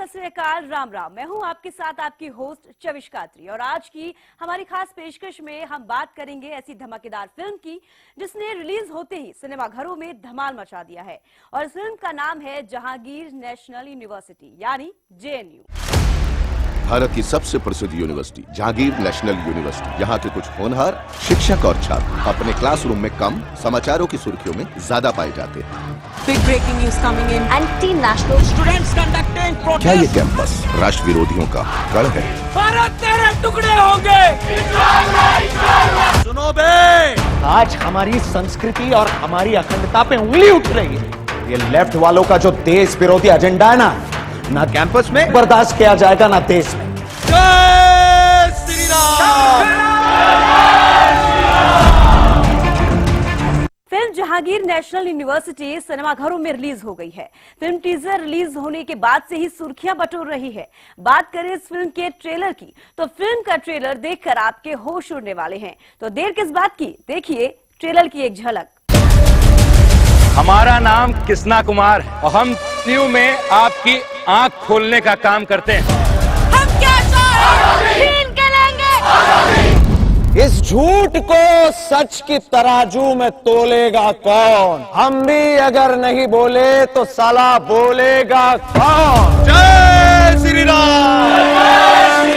सत श्री अकाल, राम राम। मैं हूं आपके साथ आपकी होस्ट चविश कात्री और आज की हमारी खास पेशकश में हम बात करेंगे ऐसी धमाकेदार फिल्म की जिसने रिलीज होते ही सिनेमा घरों में धमाल मचा दिया है। और इस फिल्म का नाम है जहांगीर नेशनल यूनिवर्सिटी यानी JNU। भारत की सबसे प्रसिद्ध यूनिवर्सिटी जहांगीर नेशनल यूनिवर्सिटी। यहाँ के कुछ होनहार शिक्षक और छात्र अपने क्लासरूम में कम, समाचारों की सुर्खियों में ज्यादा पाए जाते हैं। Big breaking news coming in. Anti-national Students conducting protest. क्या ये कैंपस राष्ट्र विरोधियों का गढ़ है? भारत तेरे टुकड़े होंगे। सुनो बे, आज हमारी संस्कृति और हमारी अखंडता पे उंगली उठ रही है। ये लेफ्ट वालों का जो देश विरोधी एजेंडा है ना कैंपस में बर्दाश्त किया जाएगा ना देश में। जय Shri Ram. Film Jahangir national university सिनेमाघरों में रिलीज हो गई है। फिल्म टीजर रिलीज होने के बाद से ही सुर्खियां बटोर रही है। बात करें इस फिल्म के ट्रेलर की तो फिल्म का ट्रेलर देखकर आपके होश उड़ने वाले हैं। तो देर किस बात की, देखिए ट्रेलर की एक झलक। हमारा नाम कृष्णा कुमार है और हम न्यू में आपकी आंख खोलने का काम करते हैं। हम क्या छीन के लेंगे। इस झूठ को सच की तराजू में तोलेगा कौन? हम भी अगर नहीं बोले तो साला बोलेगा कौन? जय श्री राम।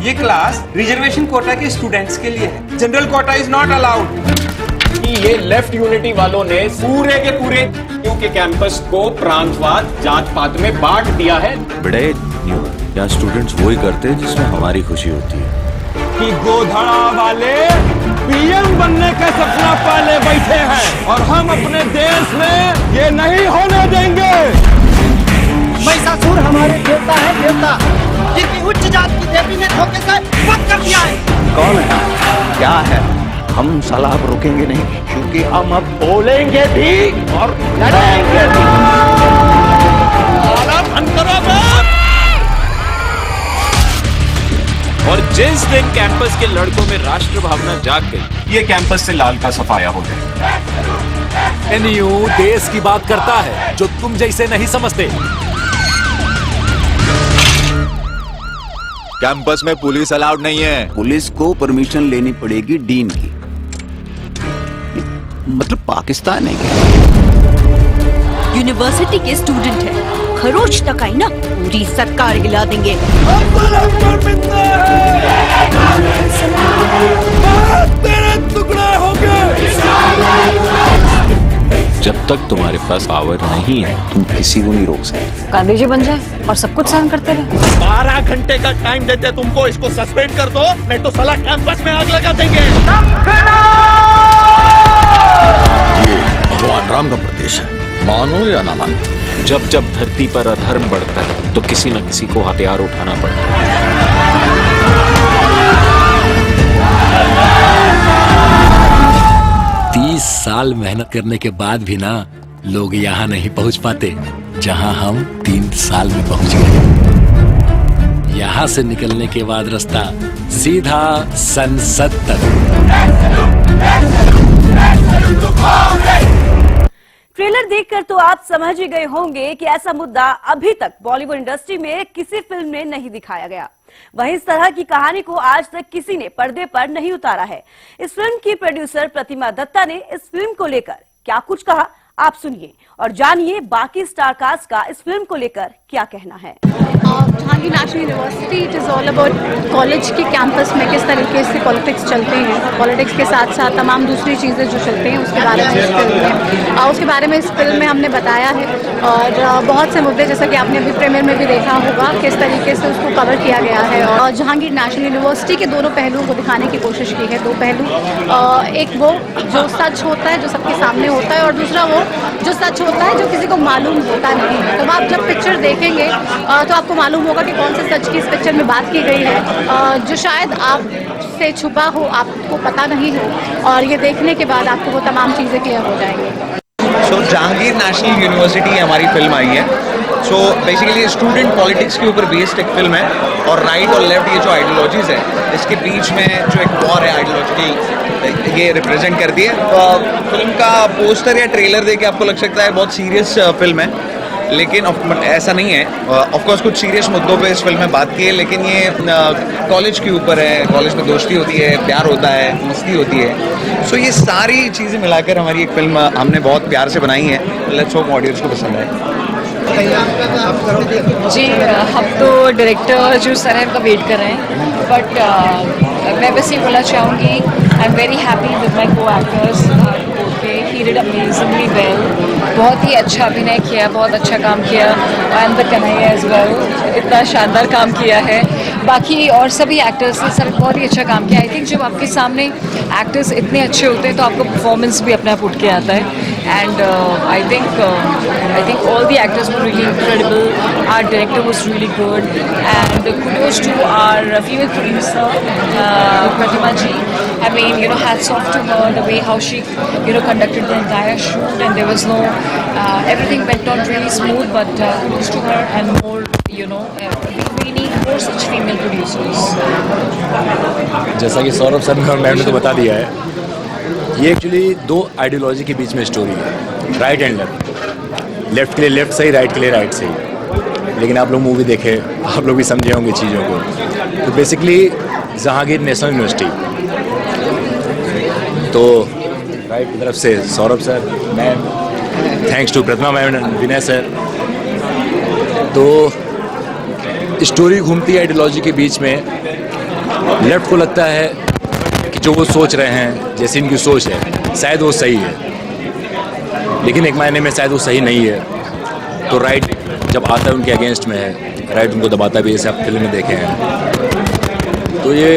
ये क्लास रिजर्वेशन कोटा के स्टूडेंट्स के लिए है। General quota is not allowed. ये लेफ्ट यूनिटी वालों ने पूरे के पूरे न्यू के कैंपस को प्रांतवाद जात पात में बांट दिया है। बड़े न्यू यहाँ स्टूडेंट्स वही करते हैं जिसमें हमारी खुशी होती है। कि गोधड़ा वाले पीएम बनने का सपना पाले बैठे हैं और हम अपने देश में ये नहीं होने देंगे। महिषासुर हमारे देवता है, देवता जिनकी उच्च जात की देवी ने धोखे से वध कर दिया है। कौन है, क्या है? हम साला अब रुकेंगे नहीं क्योंकि हम अब बोलेंगे भी और लड़ेंगे भी। और जिस दिन कैंपस के लड़कों में राष्ट्र भावना जाग गई, ये कैंपस से लाल का सफाया हो गया। NU देश की बात करता है जो तुम जैसे नहीं समझते। कैंपस में पुलिस अलाउड नहीं है। पुलिस को परमिशन लेनी पड़ेगी डीन की। मतलब पाकिस्तान है क्या? यूनिवर्सिटी के स्टूडेंट है, खरोच तक आई ना पूरी सरकार हिला देंगे। तेरे टुकड़े होंगे। जब तक तुम्हारे पास पावर नहीं है तुम किसी को नहीं रोक सकते। गांधी जी बन जाए और सब कुछ सहन करते रहे। 12 घंटे का टाइम देते तुमको, इसको सस्पेंड कर दो नहीं तो साला कैंपस में आग लगा देंगे। ये भगवान राम का प्रदेश है, मानो या ना मानो। जब जब धरती पर अधर्म बढ़ता है तो किसी न किसी को हथियार उठाना पड़ता है। 30 साल मेहनत करने के बाद भी ना लोग यहाँ नहीं पहुँच पाते जहाँ हम 3 साल में पहुँच गए। यहाँ से निकलने के बाद रास्ता सीधा संसद तक। ट्रेलर देखकर तो आप समझ ही गए होंगे कि ऐसा मुद्दा अभी तक बॉलीवुड इंडस्ट्री में किसी फिल्म में नहीं दिखाया गया। वहीं इस तरह की कहानी को आज तक किसी ने पर्दे पर नहीं उतारा है। इस फिल्म की प्रोड्यूसर प्रतिमा दत्ता ने इस फिल्म को लेकर क्या कुछ कहा, आप सुनिए और जानिए बाकी स्टार कास्ट का इस फिल्म को लेकर क्या कहना है। Jahangir national university it is all about college के कैंपस में किस तरीके से पॉलिटिक्स चलते हैं, पॉलिटिक्स के साथ साथ तमाम दूसरी चीज़ें जो चलते हैं उसके बारे में इस फिल्म में उसके बारे में इस फिल्म में हमने बताया है। और बहुत से मुद्दे जैसा कि आपने अभी प्रीमियर में भी देखा होगा किस तरीके से उसको कवर किया गया है। और जहांगीर नेशनल यूनिवर्सिटी के दोनों पहलुओं को दिखाने की कोशिश की है। दो पहलू, एक वो जो सच होता है जो सबके सामने होता है और दूसरा वो जो सच होता है जो किसी को मालूम होता नहीं है। तो आप जब पिक्चर देखेंगे तो आपको मालूम होगा कि कौन से सच की इस पिक्चर में बात की गई है जो शायद आपसे छुपा हो, आपको पता नहीं हो और ये देखने के बाद आपको वो तमाम चीज़ें क्लियर हो जाएंगी। जहांगीर नेशनल यूनिवर्सिटी हमारी फिल्म आई है। बेसिकली स्टूडेंट पॉलिटिक्स के ऊपर बेस्ड एक फिल्म है और राइट और लेफ्ट ये जो आइडियोलॉजीज है इसके बीच में जो एक वॉर है आइडियोलॉजिकल ये रिप्रेजेंट करती है। फिल्म का पोस्टर या ट्रेलर देख के आपको लग सकता है बहुत सीरियस फिल्म है, लेकिन ऐसा नहीं है। ऑफ कोर्स कुछ सीरियस मुद्दों पे इस फिल्म में बात की है, लेकिन ये कॉलेज के ऊपर है। कॉलेज में दोस्ती होती है, प्यार होता है, मस्ती होती है। सो ये सारी चीज़ें मिलाकर हमारी एक फिल्म हमने बहुत प्यार से बनाई है। लेट्स होप ऑडियंस को पसंद आए। जी, हम तो डायरेक्टर जो सर है उनका वेट कर रहे हैं, बट मैं बस ये बोलना चाहूँगी I am very happy with my co actors. He did amazingly well, बहुत ही अच्छा अभिनय किया, बहुत अच्छा काम किया। And the Kanhaiya as well, इतना शानदार काम किया है। बाकी और सभी एक्टर्स ने सब बहुत ही अच्छा काम किया। आई थिंक जब आपके सामने एक्टर्स इतने अच्छे होते हैं तो आपको परफॉर्मेंस भी अपने आप उठ के आता है। And I think all the actors were really incredible, our director was really good, and kudos to our female producer Pratima ji. I mean, hats off to her, the way how she conducted the entire shoot, and there was no everything went on really smooth, but kudos to her, and more we need more such female producers. जैसा कि Saurabh sir और ma'am ने तो बता दिया है, ये actually दो आइडियोलॉजी के बीच में स्टोरी है, राइट एंड लेफ्ट। लेफ्ट के लिए लेफ्ट सही, राइट के लिए राइट सही। लेकिन आप लोग मूवी देखे, आप लोग भी समझे होंगे चीज़ों को। तो बेसिकली जहांगीर नेशनल यूनिवर्सिटी, तो राइट की तरफ से Saurabh sir, ma'am, thanks to Pratima ma'am and Vinay sir. तो स्टोरी घूमती है आइडियोलॉजी के बीच में। लेफ्ट को लगता है कि जो वो सोच रहे हैं, जैसी इनकी सोच है, शायद वो सही है, लेकिन एक मायने में शायद वो सही नहीं है। तो राइट जब आता है उनके अगेंस्ट में है, राइट उनको दबाता भी, जैसे आप फिल्म में देखे हैं। तो ये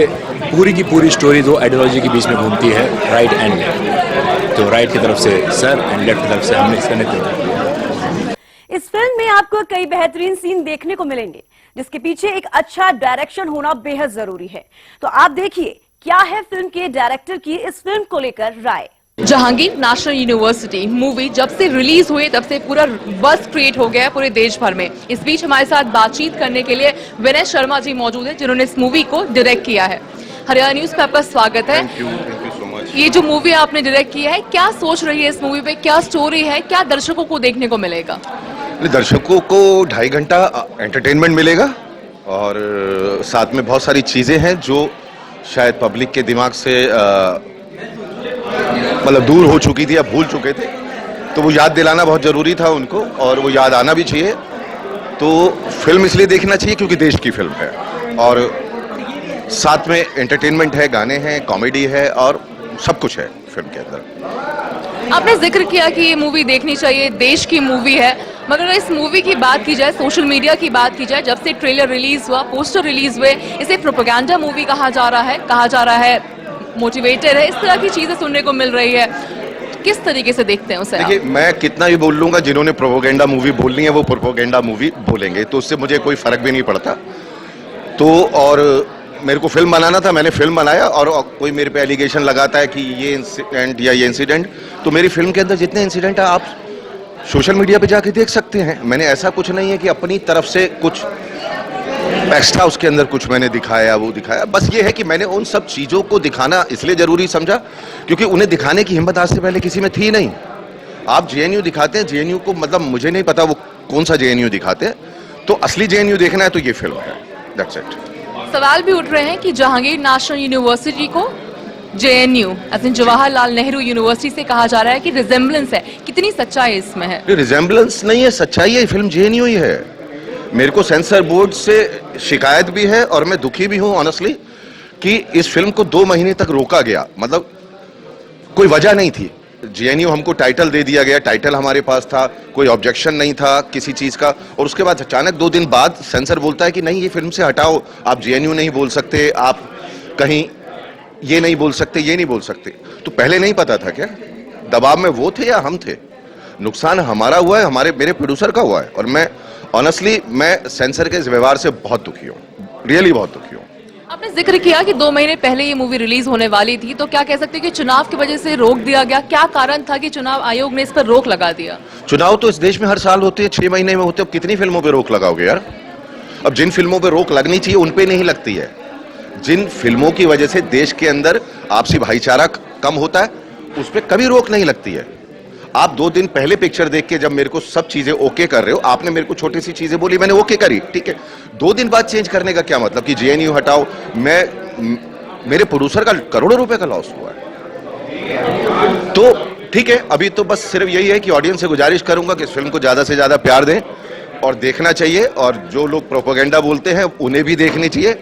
पूरी की पूरी स्टोरी दो आइडियोलॉजी के बीच में घूमती है, राइट एंड लेफ्ट। तो राइट की तरफ से सर एंड लेफ्ट की तरफ से हमने इसका नेतृत्व किया। इस फिल्म में आपको कई बेहतरीन सीन देखने को मिलेंगे, जिसके पीछे एक अच्छा डायरेक्शन होना बेहद जरूरी है। तो आप देखिए क्या है फिल्म के डायरेक्टर की इस फिल्म को लेकर राय। जहांगीर नेशनल यूनिवर्सिटी मूवी जब से रिलीज हुई तब से पूरा बस क्रिएट हो गया है पूरे देश भर में। इस बीच हमारे साथ बातचीत करने के लिए विनय शर्मा जी मौजूद हैं, जिन्होंने इस मूवी को डायरेक्ट किया है। हरियाणा न्यूज पे आपका स्वागत है। Thank you so much. ये जो मूवी आपने डायरेक्ट किया है, क्या सोच रही है इस मूवी पे, क्या स्टोरी है, क्या दर्शकों को देखने को मिलेगा? दर्शकों को 2.5 घंटा एंटरटेनमेंट मिलेगा, और साथ में बहुत सारी चीजें हैं जो शायद पब्लिक के दिमाग से मतलब दूर हो चुकी थी या भूल चुके थे। तो वो याद दिलाना बहुत जरूरी था उनको, और वो याद आना भी चाहिए। तो फिल्म इसलिए देखना चाहिए क्योंकि देश की फिल्म है, और साथ में एंटरटेनमेंट है, गाने हैं, कॉमेडी है, और सब कुछ है फिल्म के अंदर। आपने जिक्र किया कि ये मूवी देखनी चाहिए, देश की मूवी है, मगर इस मूवी की बात की जाए, सोशल मीडिया की बात की जाए, जब से ट्रेलर रिलीज हुआ, पोस्टर रिलीज हुए, इसे प्रोपेगेंडा मूवी कहा जा रहा है, मोटिवेटेड है, इस तरह की चीजें सुनने को मिल रही है। किस तरीके से देखते हैं उसे? देखिए, मैं कितना भी बोल लूंगा, जिन्होंने प्रोपेगेंडा मूवी बोलनी है वो प्रोपेगेंडा मूवी बोलेंगे, तो उससे मुझे कोई फर्क भी नहीं पड़ता। तो और मेरे को फिल्म बनाना था, मैंने फिल्म बनाया, और कोई मेरे पे एलिगेशन लगाता है कि ये इंसिडेंट या ये इंसिडेंट, तो मेरी फिल्म के अंदर जितने इंसिडेंट है आप सोशल मीडिया पे जाके देख सकते हैं। मैंने ऐसा कुछ नहीं है कि अपनी तरफ से कुछ एक्स्ट्रा उसके अंदर कुछ मैंने दिखाया, वो दिखाया। बस ये है कि मैंने उन सब चीजों को दिखाना इसलिए जरूरी समझा क्योंकि उन्हें दिखाने की हिम्मत आज से पहले किसी में थी नहीं। आप जेएनयू दिखाते हैं, जेएनयू को मतलब मुझे नहीं पता वो कौन सा जेएनयू दिखाते हैं, तो असली जेएनयू देखना है तो ये फिल्म है, दैट्स इट। सवाल भी उठ रहे हैं कि जहांगीर नेशनल यूनिवर्सिटी को जेएनयू जवाहरलाल नेहरू यूनिवर्सिटी से कहा जा रहा है कि रिजेम्बलेंस है, कितनी सच्चाई इसमें है? रिजेम्बलेंस नहीं है, सच्चाई है, फिल्म जेएनयू ही है। मेरे को सेंसर बोर्ड से शिकायत भी है, और मैं दुखी भी हूं ऑनेस्टली कि इस फिल्म को 2 महीने तक रोका गया, मतलब कोई वजह नहीं थी। जेएनयू हमको टाइटल दे दिया गया, टाइटल हमारे पास था, कोई ऑब्जेक्शन नहीं था किसी चीज का, और उसके बाद अचानक 2 दिन बाद सेंसर बोलता है कि नहीं, ये फिल्म से हटाओ, आप जेएनयू नहीं बोल सकते, आप कहीं ये नहीं बोल सकते, ये नहीं बोल सकते। तो पहले नहीं पता था क्या? दबाव में वो थे या हम थे? नुकसान हमारा हुआ है, मेरे प्रोड्यूसर का हुआ है, और मैं ऑनेस्टली मैं सेंसर के इस व्यवहार से बहुत दुखी हूँ, रियली बहुत दुखी हूँ। आपने जिक्र किया कि 2 महीने पहले ये मूवी रिलीज होने वाली थी, तो क्या कह सकते हैं कि चुनाव की वजह से रोक दिया गया? क्या कारण था कि चुनाव आयोग ने इस पर रोक लगा दिया? चुनाव तो इस देश में हर साल होते हैं, 6 महीने में होते हैं। अब कितनी फिल्मों पे रोक लगाओगे यार? अब जिन फिल्मों पे रोक लगनी चाहिए उन पे नहीं लगती है। जिन फिल्मों की वजह से देश के अंदर आपसी भाईचारा कम होता है, उस पर कभी रोक नहीं लगती है। आप 2 दिन पहले पिक्चर देख के जब मेरे को सब चीजें ओके कर रहे हो, आपने मेरे को छोटी सी चीजें बोली, मैंने ओके करी, ठीक है। 2 दिन बाद चेंज करने का क्या मतलब कि जेएनयू हटाओ। मेरे प्रोड्यूसर का करोड़ों रुपए का लॉस हुआ है। तो ठीक है, अभी तो बस सिर्फ यही है कि ऑडियंस से गुजारिश करूंगा कि इस फिल्म को ज्यादा से ज्यादा प्यार दें और देखना चाहिए, और जो लोग प्रोपेगेंडा बोलते हैं उन्हें भी देखनी चाहिए।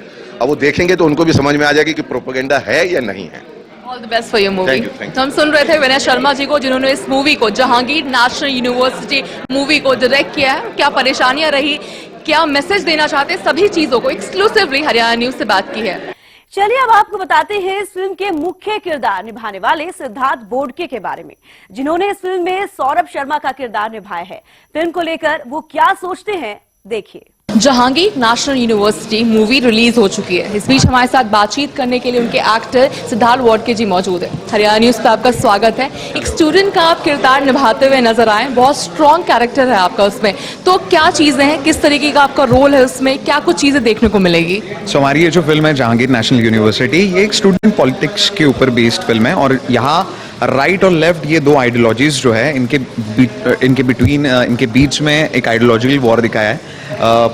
अब वो देखेंगे तो उनको भी समझ में आ जाएगी कि प्रोपेगेंडा है या नहीं है। All the best for your movie. Thank you. हम सुन रहे थे विनय शर्मा जी को, जिन्होंने इस मूवी को, जहांगीर नेशनल यूनिवर्सिटी मूवी को डायरेक्ट किया है। क्या परेशानियां रही, क्या मैसेज देना चाहते, सभी चीजों को एक्सक्लूसिवली हरियाणा न्यूज से बात की है। चलिए अब आपको बताते हैं इस फिल्म के मुख्य किरदार निभाने वाले सिद्धार्थ बोडके के बारे में, जिन्होंने इस फिल्म में सौरभ शर्मा का किरदार निभाया है। फिल्म को लेकर वो क्या सोचते हैं, देखिए। Jahangir national university movie release हो चुकी है। इस बीच हमारे साथ बातचीत करने के लिए उनके एक्टर सिद्धार्थ बोडके जी मौजूद है। हरियाणा न्यूज पे आपका स्वागत है। एक स्टूडेंट का आप किरदार निभाते हुए नजर आए, बहुत स्ट्रॉन्ग कैरेक्टर है आपका उसमें, तो क्या चीजें हैं, किस तरीके का आपका रोल है उसमें, क्या कुछ चीजें देखने को मिलेगी? सो हमारी ये जो फिल्म है जहांगीर नेशनल यूनिवर्सिटी, ये एक स्टूडेंट पॉलिटिक्स के ऊपर बेस्ड फिल्म है, और यहाँ राइट और लेफ्ट ये 2 आइडियोलॉजीज जो है इनके बीच में एक आइडियोलॉजिकल वॉर दिखाया है।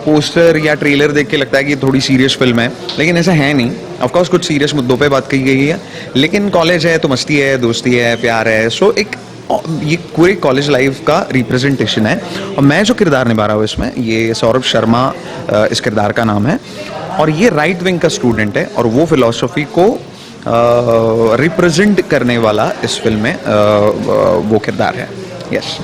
पोस्टर या ट्रेलर देख के लगता है कि थोड़ी सीरियस फिल्म है, लेकिन ऐसा है नहीं। ऑफ कोर्स कुछ सीरियस मुद्दों पे बात कही गई है, लेकिन कॉलेज है तो मस्ती है, दोस्ती है, प्यार है। सो एक ये पूरे कॉलेज लाइफ का रिप्रेजेंटेशन है। और मैं जो किरदार निभा रहा हूँ इसमें, ये सौरभ शर्मा इस किरदार का नाम है, और ये राइट विंग का स्टूडेंट है, और वो फिलॉसफी को रिप्रेजेंट करने वाला इस फिल्म में वो किरदार है। यस।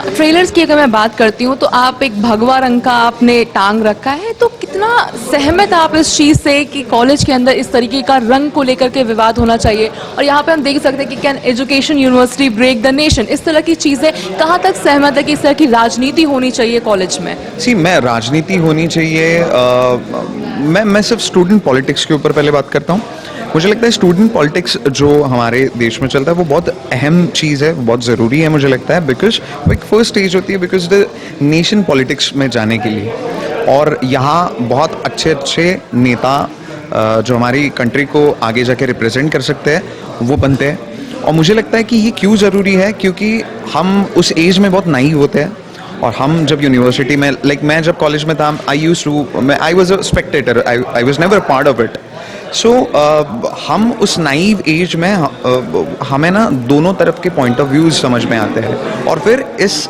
ट्रेलर्स की अगर मैं बात करती हूँ तो आप एक भगवा रंग का आपने टांग रखा है, तो कितना सहमत आप इस चीज से कि कॉलेज के अंदर इस तरीके का रंग को लेकर के विवाद होना चाहिए? और यहाँ पे हम देख सकते हैं कि can education university break the nation, इस तरह की चीजें कहाँ तक सहमत है कि इस तरह की राजनीति होनी चाहिए कॉलेज में? मैं राजनीति होनी चाहिए, मैं सिर्फ स्टूडेंट पॉलिटिक्स के ऊपर पहले बात करता हूँ। मुझे लगता है स्टूडेंट पॉलिटिक्स जो हमारे देश में चलता है वो बहुत अहम चीज़ है, बहुत ज़रूरी है मुझे लगता है, बिकॉज वो एक फर्स्ट स्टेज होती है बिकॉज द नेशन पॉलिटिक्स में जाने के लिए। और यहाँ बहुत अच्छे अच्छे नेता जो हमारी कंट्री को आगे जाके रिप्रेजेंट कर सकते हैं वो बनते हैं। और मुझे लगता है कि ये क्यों ज़रूरी है, क्योंकि हम उस एज में बहुत नाइव होते हैं, और हम जब यूनिवर्सिटी में, मैं जब कॉलेज में था, I was a spectator, I was never part of it. So हम उस नाइव एज में हमें ना दोनों तरफ के पॉइंट ऑफ व्यूज समझ में आते हैं, और फिर इस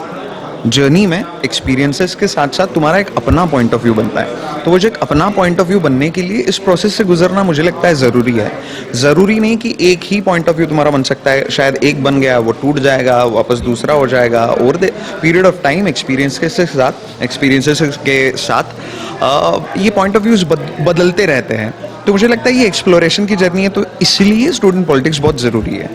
जर्नी में एक्सपीरियंसेस के साथ साथ तुम्हारा एक अपना पॉइंट ऑफ व्यू बनता है। तो वो जो एक अपना पॉइंट ऑफ व्यू बनने के लिए इस प्रोसेस से गुजरना मुझे लगता है ज़रूरी है। ज़रूरी नहीं कि एक ही पॉइंट ऑफ व्यू तुम्हारा बन सकता है, शायद एक बन गया वो टूट जाएगा, वापस दूसरा हो जाएगा। Over the period of time experiences के साथ ये पॉइंट ऑफ व्यूज बदलते रहते हैं। तो मुझे लगता है ये एक्सप्लोरेशन की जर्नी है, तो इसलिए स्टूडेंट पॉलिटिक्स बहुत ज़रूरी है।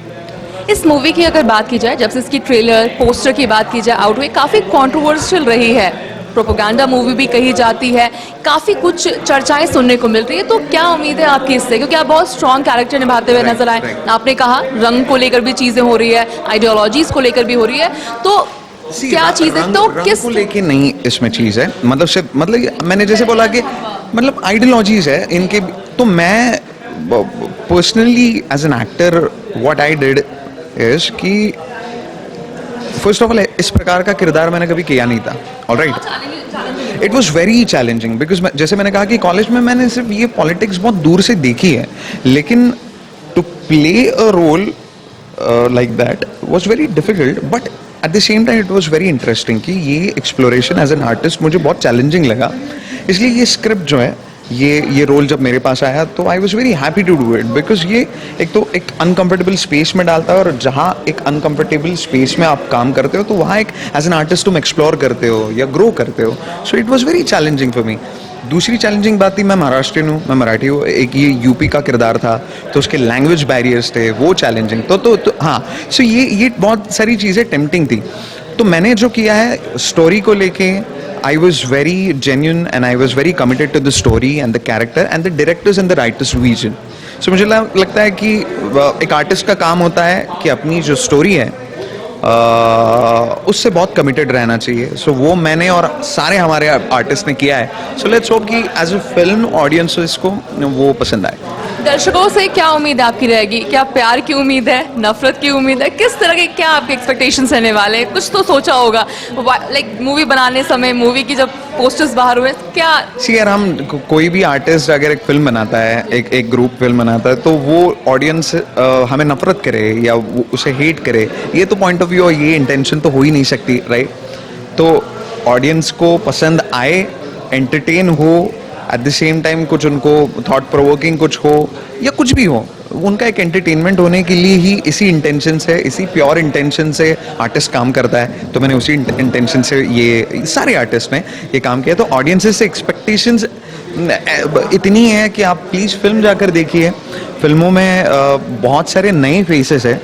इस मूवी की अगर बात की जाए, जब से इसकी ट्रेलर पोस्टर की बात की जाए आउट हुई, काफी कंट्रोवर्शियल रही है, प्रोपेगेंडा मूवी भी कही जाती है, काफी कुछ चर्चाएं सुनने को मिल रही है। तो क्या उम्मीद है आपकी इससे, क्योंकि आप बहुत स्ट्रॉन्ग कैरेक्टर निभाते हुए नजर आए। आपने कहा रंग को लेकर भी चीजें हो रही है, आइडियोलॉजीज को लेकर भी हो रही है, तो क्या चीजें, तो किस को लेके नहीं इसमें चीज है, मतलब मैंने जैसे बोला कि मतलब आइडियोलॉजीज है इनके। तो मैं personally as an actor what I did is कि फर्स्ट ऑफ ऑल इस प्रकार का किरदार मैंने कभी किया नहीं था। Alright, it was very challenging because जैसे मैंने कहा कि कॉलेज में मैंने सिर्फ ये पॉलिटिक्स बहुत दूर से देखी है, लेकिन to play a role like that was very difficult, but at the same time it was very interesting कि ये एक्सप्लोरेशन एज एन आर्टिस्ट मुझे बहुत चैलेंजिंग लगा। इसलिए ये स्क्रिप्ट जो है, ये रोल जब मेरे पास आया तो I was very happy to do it, because ये एक अनकंफर्टेबल स्पेस में डालता है, और जहाँ एक अनकंफर्टेबल स्पेस में आप काम करते हो तो वहाँ एक एज एन आर्टिस्ट तुम एक्सप्लोर करते हो या ग्रो करते हो। So it was very challenging for me. दूसरी चैलेंजिंग बात थी, मैं महाराष्ट्रियन हूँ, मैं मराठी हूँ, एक ये यूपी का किरदार था तो उसके लैंग्वेज बैरियर्स थे, वो चैलेंजिंग तो हाँ। सो ये बहुत सारी चीज़ें टेम्पटिंग थी। तो मैंने जो किया है स्टोरी को लेके, I was very genuine and I was very committed to the story and the character and the directors and the writers vision. So मुझे लगता है कि एक आर्टिस्ट का काम होता है कि अपनी जो स्टोरी है उससे बहुत कमिटेड रहना चाहिए। सो वो मैंने और सारे हमारे आर्टिस्ट ने किया है। सो लेट्स होप कि एज अ फिल्म ऑडियंस इसको वो पसंद आए। दर्शकों से क्या उम्मीद आपकी रहेगी? क्या प्यार की उम्मीद है, नफरत की उम्मीद है? किस तरह के क्या आपके एक्सपेक्टेशंस रहने वाले हैं? कुछ तो सोचा होगा लाइक मूवी बनाने समय, मूवी की जब पोस्टर्स बाहर हुए, क्या सी यार, हम कोई भी आर्टिस्ट अगर एक फिल्म बनाता है, एक ग्रुप फिल्म बनाता है, तो वो ऑडियंस हमें नफरत करे या उसे हेट करे, ये तो पॉइंट ऑफ व्यू और ये इंटेंशन तो हो ही नहीं सकती, राइट? तो ऑडियंस को पसंद आए, एंटरटेन हो, एट द सेम टाइम कुछ उनको थॉट प्रोवोकिंग कुछ हो या कुछ भी हो, उनका एक एंटरटेनमेंट होने के लिए ही, इसी इंटेंशन से, इसी प्योर इंटेंशन से आर्टिस्ट काम करता है। तो मैंने उसी इंटेंशन से ये सारे आर्टिस्ट ने ये काम किया। तो ऑडियंसेस से एक्सपेक्टेशंस इतनी है कि आप प्लीज़ फिल्म जाकर देखिए। फिल्मों में बहुत सारे नए फेसेस है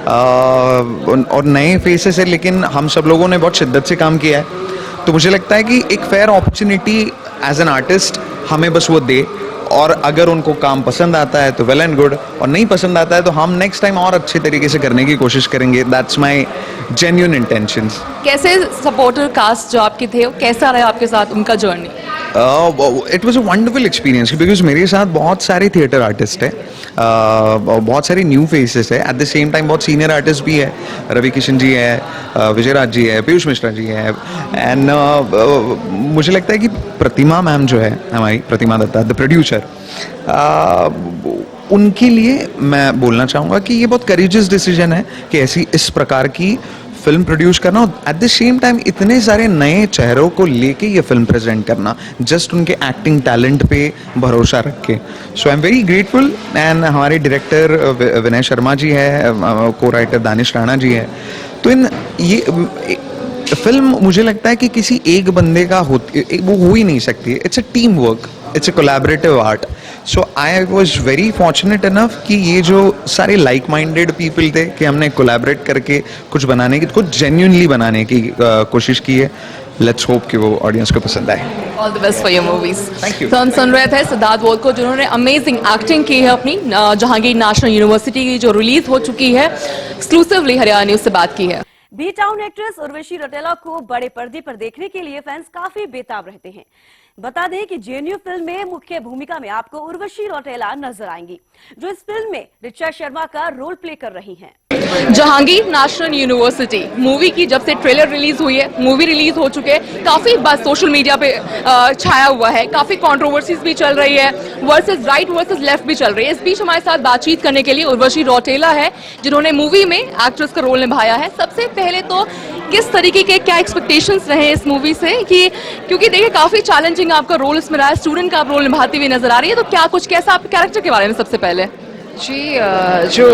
और नए फेसेस है, लेकिन हम सब लोगों ने बहुत शिद्दत से काम किया है। तो मुझे लगता है कि एक fair opportunity as an artist हमें बस वो दे, और अगर उनको काम पसंद आता है तो वेल एंड गुड, और नहीं पसंद आता है तो हम नेक्स्ट टाइम और अच्छे तरीके से करने की कोशिश करेंगे। That's my genuine intentions. कैसे सपोर्टर कास्ट जो आपके थे, कैसा रहा आपके साथ उनका journey? It was a wonderful experience, because मेरे साथ बहुत सारे थिएटर आर्टिस्ट हैं, बहुत सारे न्यू फेसेस है, एट द सेम टाइम बहुत सीनियर आर्टिस्ट भी है। रवि किशन जी है, विजय राज जी है, पीयूष मिश्रा जी है, एंड मुझे लगता है कि प्रतिमा मैम जो है, हमारी प्रतिमा दत्ता, द प्रोड्यूसर, उनके लिए मैं बोलना चाहूँगा कि ये बहुत करेजियस डिसीजन है कि ऐसी इस प्रकार की फिल्म प्रोड्यूस करना, एट द सेम टाइम इतने सारे नए चेहरों को लेके ये फिल्म प्रेजेंट करना, जस्ट उनके एक्टिंग टैलेंट पे भरोसा रख के। So I am very grateful. And हमारे डायरेक्टर विनय शर्मा जी है, को राइटर दानिश राणा जी है। तो ये फिल्म मुझे लगता है कि किसी एक बंदे का वो हो ही नहीं सकती। It's a team work, it's a collaborative art. So I was very fortunate enough कि ये जो सारे लाइक माइंडेड पीपल थे कि हमने कोलैबोरेट करके कुछ बनाने की, कुछ जेन्युइनली बनाने की कोशिश की है। लेट्स होप कि वो ऑडियंस को पसंद आए। All the best for your movies. Thank you. तो हम सुन रहे थे सिद्धार्थ वोल को, जिन्होंने अमेजिंग एक्टिंग की है अपनी जहांगीर नेशनल यूनिवर्सिटी की, जो रिलीज हो चुकी है। एक्सक्लूसिवली हरियाणा न्यूज से बात की है। B town actress Urvashi Rautela को बड़े पर्दे पर देखने के लिए फैंस काफी बेताब रहते हैं। बता दें कि जेएनयू फिल्म में मुख्य भूमिका में आपको उर्वशी रौतेला नजर आएंगी, जो इस फिल्म में ऋचा शर्मा का रोल प्ले कर रही हैं। जहांगीर नेशनल यूनिवर्सिटी मूवी की जब से ट्रेलर रिलीज हुई है, मूवी रिलीज हो चुके हैं, काफी बात सोशल मीडिया पे छाया हुआ है, काफी कंट्रोवर्सीज भी चल रही है, वर्सेस राइट वर्सेस लेफ्ट भी चल रही है। इस बीच हमारे साथ बातचीत करने के लिए उर्वशी रौतेला है, जिन्होंने मूवी में एक्ट्रेस का रोल निभाया है। सबसे पहले तो किस तरीके के क्या एक्सपेक्टेशंस रहे इस मूवी से, कि क्योंकि देखिए काफी चैलेंजिंग आपका रोल इसमें रहा है, स्टूडेंट का आप रोल निभाती हुई नजर आ रही है, तो क्या कुछ कैसा आपके कैरेक्टर के बारे में सबसे पहले? जी, जो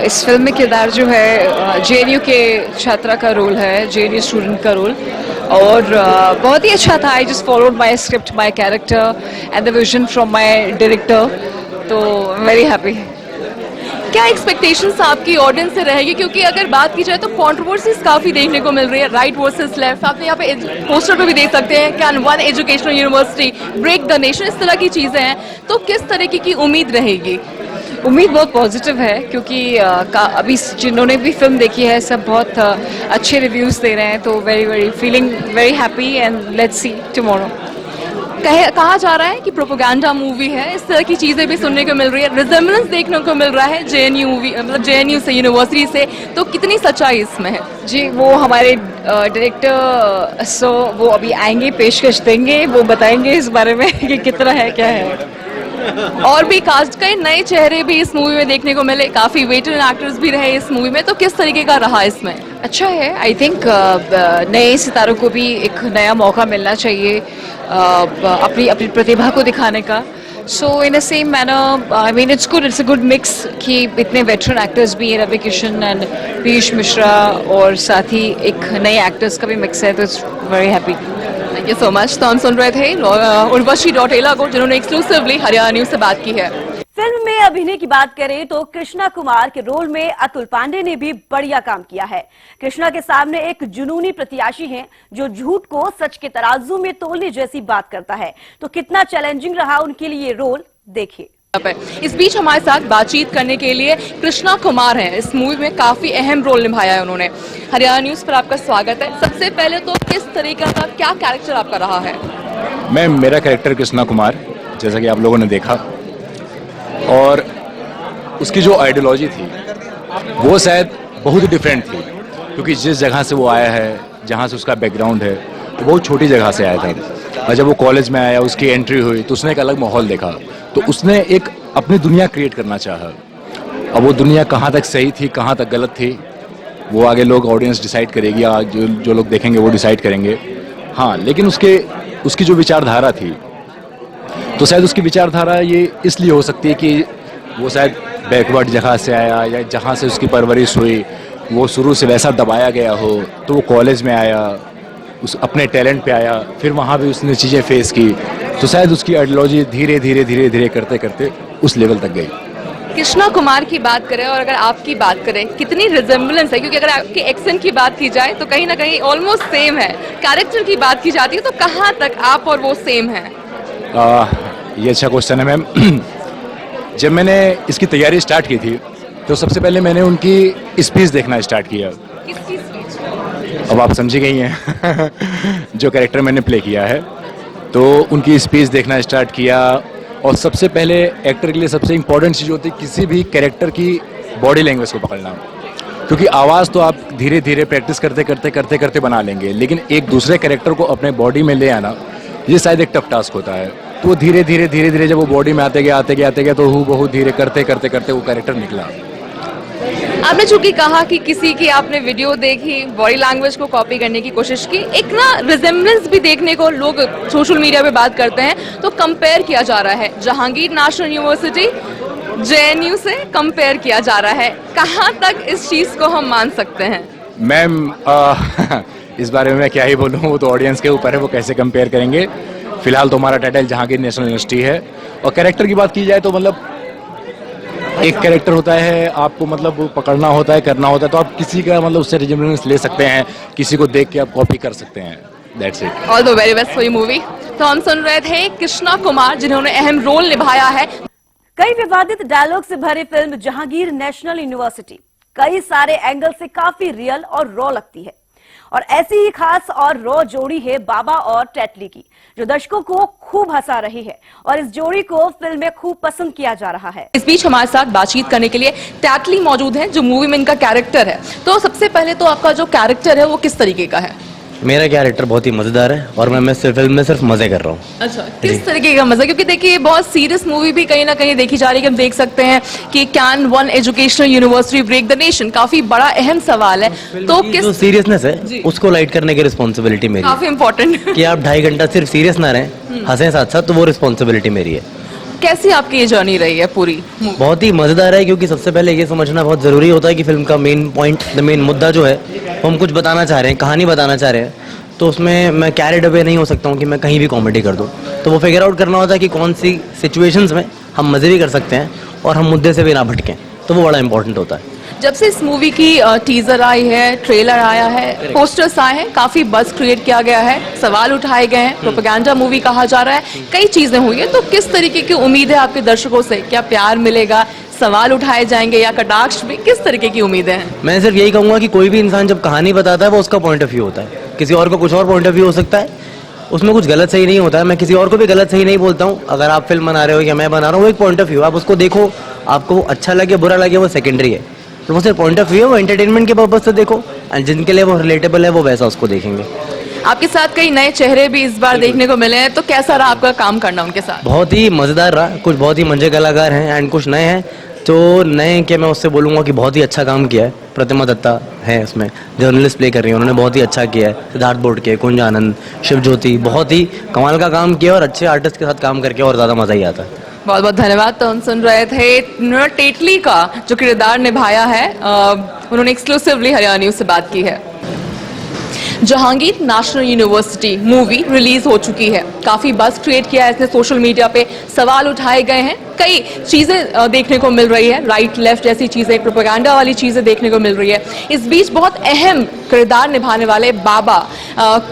इस फिल्म में किरदार जो है जेएनयू के छात्रा का रोल है, जेएनयू स्टूडेंट का रोल, और बहुत ही अच्छा था। I just followed my script, my character and the vision from my director, तो वेरी हैप्पी। क्या एक्सपेक्टेशंस आपकी ऑडियंस से रहेगी, क्योंकि अगर बात की जाए तो कंट्रोवर्सीज काफी देखने को मिल रही है, राइट वर्सेस लेफ्ट, आप यहाँ पे पोस्टर पे भी देख सकते हैं, can one educational university break the nation, इस तरह की चीजें हैं, तो किस तरीके की उम्मीद रहेगी? उम्मीद बहुत पॉजिटिव है, क्योंकि अभी जिन्होंने भी फिल्म देखी है सब बहुत अच्छे रिव्यूज दे रहे हैं, तो very feeling very happy and let's see tomorrow. कहा जा रहा है कि प्रोपेगेंडा मूवी है, इस तरह की चीजें भी सुनने को मिल रही है, रिजेम्बलेंस देखने को मिल रहा है जेएनयू मूवी, मतलब जेएनयू से, यूनिवर्सिटी से, तो कितनी सच्चाई इसमें है? जी, वो हमारे डायरेक्टर वो अभी आएंगे, पेशकश देंगे, वो बताएंगे इस बारे में कि कितना है क्या है। और भी कास्ट कई नए चेहरे भी इस मूवी में देखने को मिले, काफी वेटरन एक्टर्स भी रहे इस मूवी में, तो किस तरीके का रहा इसमें? अच्छा है। आई थिंक नए सितारों को भी एक नया मौका मिलना चाहिए अपनी प्रतिभा को दिखाने का। So in a same manner, I mean it's a good mix कि इतने वेटरन एक्टर्स भी हैं, रवि किशन एंड पीयूष मिश्रा, और साथ ही एक नए एक्टर्स का भी मिक्स है, तो it's very happy. Thank you so much. तो हम सुन रहे थे उर्वशी रौतेला को, जिन्होंने एक्सक्लूसिवली हरियाणा न्यूज से बात की है। फिल्म में अभिनय की बात करें तो कृष्णा कुमार के रोल में अतुल पांडे ने भी बढ़िया काम किया है। कृष्णा के सामने एक जुनूनी प्रत्याशी हैं, जो झूठ को सच के तराजू में तोलने जैसी बात करता है, तो कितना चैलेंजिंग रहा उनके लिए रोल, देखिए। इस बीच हमारे साथ बातचीत करने के लिए कृष्णा कुमार हैं, इस मूवी में काफी अहम रोल निभाया है उन्होंने। हरियाणा न्यूज पर आपका स्वागत है। सबसे पहले तो किस तरीके का क्या कैरेक्टर आपका रहा है? मेरा कैरेक्टर कृष्णा कुमार, जैसा कि आप लोगों ने देखा, और उसकी जो आइडियोलॉजी थी वो शायद बहुत डिफरेंट थी, क्योंकि जिस जगह से वो आया है, जहाँ से उसका बैकग्राउंड है, वो बहुत छोटी जगह से आया था। और जब वो कॉलेज में आया, उसकी एंट्री हुई तो उसने एक अलग माहौल देखा, तो उसने एक अपनी दुनिया क्रिएट करना चाहा। अब वो दुनिया कहाँ तक सही थी, कहाँ तक गलत थी, वो आगे लोग, ऑडियंस डिसाइड करेगी, या जो लोग देखेंगे वो डिसाइड करेंगे। हाँ, लेकिन उसकी जो विचारधारा थी, तो शायद उसकी विचारधारा ये इसलिए हो सकती है कि वो शायद बैकवर्ड जगह से आया, या जहाँ से उसकी परवरिश हुई वो शुरू से वैसा दबाया गया हो, तो वो कॉलेज में आया, उस अपने टैलेंट पे आया, फिर वहाँ भी उसने चीज़ें फेस की, तो शायद उसकी आइडियोलॉजी धीरे धीरे धीरे धीरे करते करते उस लेवल तक गई। कृष्णा कुमार की बात करें और अगर आपकी बात करें, कितनी रिजेम्बलेंस है? क्योंकि अगर आपके एक्सेंट की बात की जाए तो कहीं ना कहीं ऑलमोस्ट सेम है। कैरेक्टर की बात की जाती है तो कहाँ तक आप और वो सेम है? ये अच्छा क्वेश्चन है मैम। जब मैंने इसकी तैयारी स्टार्ट की थी तो सबसे पहले मैंने उनकी स्पीच देखना स्टार्ट किया। किसकी स्पीच? अब आप समझी गई हैं जो कैरेक्टर मैंने प्ले किया है, तो उनकी स्पीच देखना स्टार्ट किया। और सबसे पहले एक्टर के लिए सबसे इम्पोर्टेंट चीज़ होती है किसी भी कैरेक्टर की बॉडी लैंग्वेज को पकड़ना, क्योंकि आवाज़ तो आप धीरे धीरे प्रैक्टिस करते करते करते करते बना लेंगे, लेकिन एक दूसरे कैरेक्टर को अपने बॉडी में ले आना ये शायद एक टफ टास्क होता है। तो वो धीरे धीरे धीरे धीरे जब वो बॉडी में आते गया तो वो बहुत धीरे करते करते करते वो कैरेक्टर निकला। आपने चूंकि कहा कि किसी की आपने वीडियो देखी, बॉडी लैंग्वेज को कॉपी करने की कोशिश की, एक ना रिजेम्बलेंस भी देखने को लोग सोशल मीडिया पे बात करते हैं, तो कंपेयर किया जा रहा है जहांगीर नेशनल यूनिवर्सिटी JNU से कंपेयर किया जा रहा है। कहाँ तक इस चीज को हम मान सकते हैं? मैम इस बारे में मैं क्या ही बोलूँ, वो तो ऑडियंस के ऊपर है, वो कैसे कंपेयर करेंगे। फिलहाल तो हमारा टाइटल जहांगीर नेशनल यूनिवर्सिटी है। और कैरेक्टर की बात की जाए तो मतलब एक कैरेक्टर होता है, आपको मतलब पकड़ना होता है, करना होता है, तो आप किसी का मतलब उससे रिजेम्बलेंस ले सकते हैं, किसी को देख के आप कॉपी कर सकते हैं। That's it. All the very best for your movie. तो हम सुन रहे थे कृष्णा कुमार, जिन्होंने अहम रोल निभाया है। कई विवादित डायलॉग से भरी फिल्म जहांगीर नेशनल यूनिवर्सिटी कई सारे एंगल से काफी रियल और रॉ लगती है, और ऐसी ही खास और रॉ जोड़ी है बाबा और टेटली की, जो दर्शकों को खूब हंसा रही है, और इस जोड़ी को फिल्म में खूब पसंद किया जा रहा है। इस बीच हमारे साथ बातचीत करने के लिए टेटली मौजूद है, जो मूवी में इनका कैरेक्टर है। तो सबसे पहले तो आपका जो कैरेक्टर है वो किस तरीके का है? मेरा कैरेक्टर बहुत ही मजेदार है और मैं फिल्म में सिर्फ मजे कर रहा हूँ। अच्छा, किस तरीके का मजा? क्योंकि देखिए बहुत सीरियस मूवी भी कहीं ना कहीं देखी जा रही है। हम देख सकते हैं कि can one educational university break the nation, काफी बड़ा अहम सवाल है। तो किस जो सीरियसनेस है उसको लाइट करने की रिस्पॉन्सिबिलिटी मेरी काफी इंपॉर्टेंट कि आप 2.5 घंटा सिर्फ सीरियस ना रहें, हंसे साथ साथ, तो वो रिस्पॉन्सिबिलिटी मेरी है। कैसी आपकी ये जर्नी रही है पूरी? बहुत ही मजेदार है, क्योंकि सबसे पहले ये समझना बहुत जरूरी होता है कि फिल्म का मेन पॉइंट, द मेन मुद्दा जो है, वो हम कुछ बताना चाह रहे हैं, कहानी बताना चाह रहे हैं, तो उसमें मैं कैरिड अवे नहीं हो सकता हूँ कि मैं कहीं भी कॉमेडी कर दूँ। तो वो फिगर आउट करना होता है कि कौन सी सिचुएशंस में हम मजे भी कर सकते हैं और हम मुद्दे से भी ना भटकें, तो वो बड़ा इंपॉर्टेंट होता है। जब से इस मूवी की टीजर आई है, ट्रेलर आया है, पोस्टर्स आए हैं, काफी बज़ क्रिएट किया गया है, सवाल उठाए गए हैं, प्रोपेगेंडा मूवी कहा जा रहा है, कई चीजें हुई है, तो किस तरीके की उम्मीद है आपके दर्शकों से? क्या प्यार मिलेगा, सवाल उठाए जाएंगे, या कटाक्ष भी? किस तरीके की उम्मीदें हैं? मैं सिर्फ यही कहूंगा कि कोई भी इंसान जब कहानी बताता है वो उसका पॉइंट ऑफ व्यू होता है, किसी और को कुछ और पॉइंट ऑफ व्यू हो सकता है, उसमें कुछ गलत सही नहीं होता है। मैं किसी और को भी गलत सही नहीं बोलता हूँ। अगर आप फिल्म बना रहे हो या मैं बना रहा हूँ, वो एक पॉइंट ऑफ व्यू, आप उसको देखो, आपको अच्छा लगे बुरा लगे वो सेकेंडरी है, तो वो सिर्फ पॉइंट ऑफ व्यू है, वो एंटरटेनमेंट के पर्पज से देखो, एंड जिनके लिए वो रिलेटेबल है वो वैसा उसको देखेंगे। आपके साथ कई नए चेहरे भी इस बार देखने को मिले हैं, तो कैसा रहा आपका काम करना उनके साथ? बहुत ही मजेदार रहा, कुछ बहुत ही मंजे कलाकार हैं एंड कुछ नए हैं। तो नए के मैं उससे बोलूँगा कि बहुत ही अच्छा काम किया है। प्रतिमा दत्ता है उसमें, जर्नलिस्ट प्ले कर रही है, उन्होंने बहुत ही अच्छा किया है। सिद्धार्थ बोडके, कुंज आनंद, शिव ज्योति, बहुत ही कमाल का काम किया, और अच्छे आर्टिस्ट के साथ काम करके और ज़्यादा मज़ा ही आता है। बहुत बहुत धन्यवाद। तो हम सुन रहे थे टेटली का जो किरदार निभाया है, उन्होंने एक्सक्लूसिवली हरियाणा न्यूज़ से बात की है। Jahangir national university movie release हो चुकी है, काफी बज़ क्रिएट किया है इसने, सोशल मीडिया पे सवाल उठाए गए हैं, कई चीजें देखने को मिल रही है, राइट लेफ्ट जैसी चीजें, प्रोपेगेंडा वाली चीजें देखने को मिल रही है। इस बीच बहुत अहम किरदार निभाने वाले बाबा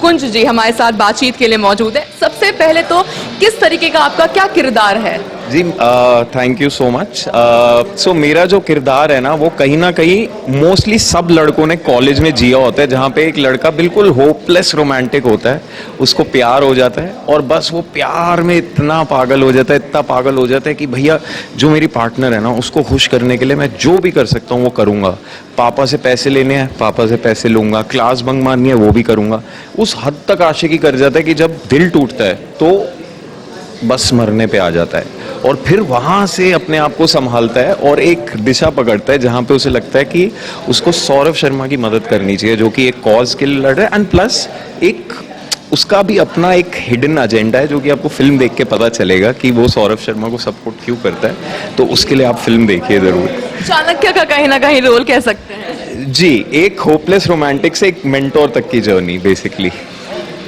कुंज जी हमारे साथ बातचीत के लिए मौजूद है। सबसे पहले तो किस तरीके का आपका क्या किरदार है? जी थैंक यू सो मच। सो मेरा जो किरदार है ना वो कहीं ना कहीं मोस्टली सब लड़कों ने कॉलेज में जिया होता है, जहाँ पे एक लड़का बिल्कुल होपलेस रोमांटिक होता है, उसको प्यार हो जाता है और बस वो प्यार में इतना पागल हो जाता है, इतना पागल हो जाता है कि भैया जो मेरी पार्टनर है ना उसको खुश करने के लिए मैं जो भी कर सकता हूँ वो करूँगा। पापा से पैसे लेने हैं, पापा से पैसे लूँगा, क्लास बंक मारनी है वो भी करूँगा। उस हद तक आशिकी कर जाता है कि जब दिल टूटता है तो बस मरने पे आ जाता है और फिर वहाँ से अपने आप को संभालता है और एक दिशा पकड़ता है जहाँ पे उसे लगता है कि उसको सौरभ शर्मा की मदद करनी चाहिए, जो कि एक कॉज के लिए लड़ रहा है एंड प्लस एक उसका भी अपना एक हिडन एजेंडा है जो कि आपको फिल्म देख के पता चलेगा कि वो सौरभ शर्मा को सपोर्ट क्यों करता है। तो उसके लिए आप फिल्म देखिए जरूर। चाणक्य का कहीं ना कहीं रोल कह सकते हैं जी, एक होपलेस रोमांटिक से एक मेंटोर तक की जर्नी बेसिकली।